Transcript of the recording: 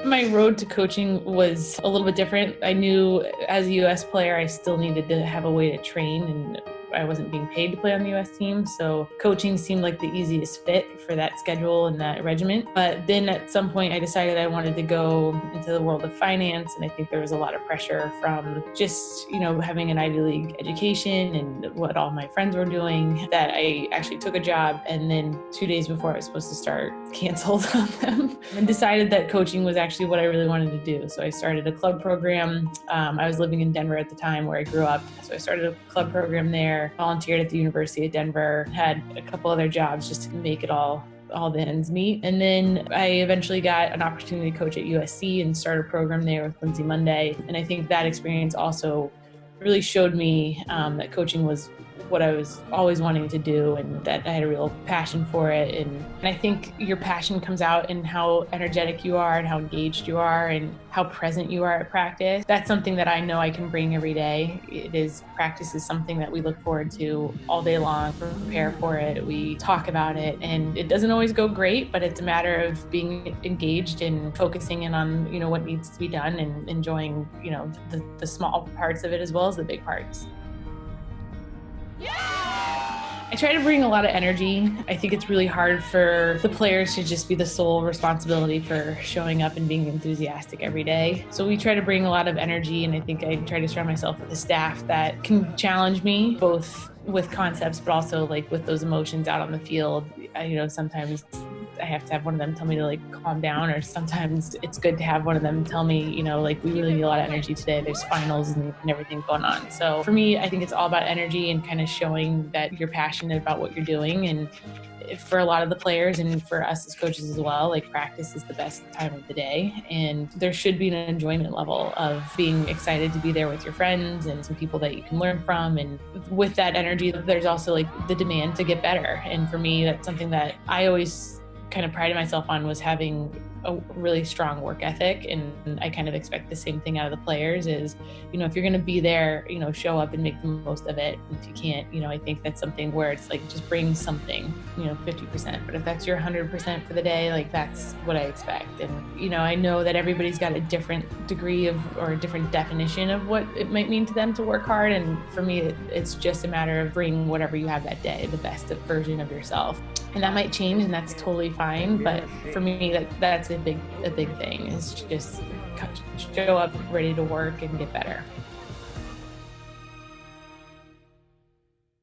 My road to coaching was a little bit different. I knew as a US player, I still needed to have a way to train, and I wasn't being paid to play on the US team. So coaching seemed like the easiest fit for that schedule and that regiment. But then at some point I decided I wanted to go into the world of finance. And I think there was a lot of pressure from just, having an Ivy League education and what all my friends were doing, that I actually took a job. And then 2 days before I was supposed to start, canceled on them and decided that coaching was actually what I really wanted to do. So I started a club program. I was living in Denver at the time where I grew up. So I started a club program there, volunteered at the University of Denver, had a couple other jobs just to make it all the ends meet. And then I eventually got an opportunity to coach at USC and start a program there with Lindsay Monday. And I think that experience also really showed me that coaching was what I was always wanting to do, and that I had a real passion for it. And I think your passion comes out in how energetic you are and how engaged you are and how present you are at practice. That's something that I know I can bring every day. Practice is something that we look forward to all day long. We prepare for it, we talk about it, and it doesn't always go great, but it's a matter of being engaged and focusing in on, what needs to be done and enjoying, the small parts of it as well as the big parts. I try to bring a lot of energy. I think it's really hard for the players to just be the sole responsibility for showing up and being enthusiastic every day. So we try to bring a lot of energy, and I think I try to surround myself with a staff that can challenge me, both with concepts, but also like with those emotions out on the field. Sometimes I have to have one of them tell me to calm down, or sometimes it's good to have one of them tell me, we really need a lot of energy today. There's finals and everything going on. So for me, I think it's all about energy and kind of showing that you're passionate about what you're doing. And for a lot of the players and for us as coaches as well, practice is the best time of the day. And there should be an enjoyment level of being excited to be there with your friends and some people that you can learn from. And with that energy, there's also the demand to get better. And for me, that's something that I always kind of prided myself on, was having a really strong work ethic. And I kind of expect the same thing out of the players is, if you're going to be there, show up and make the most of it. If you can't, I think that's something where it's just bring something, 50%. But if that's your 100% for the day, that's what I expect. And, I know that everybody's got a different degree or a different definition of what it might mean to them to work hard. And for me, it's just a matter of bringing whatever you have that day, the best version of yourself. And that might change, and that's totally fine. But for me, that's a big thing, is just show up ready to work and get better.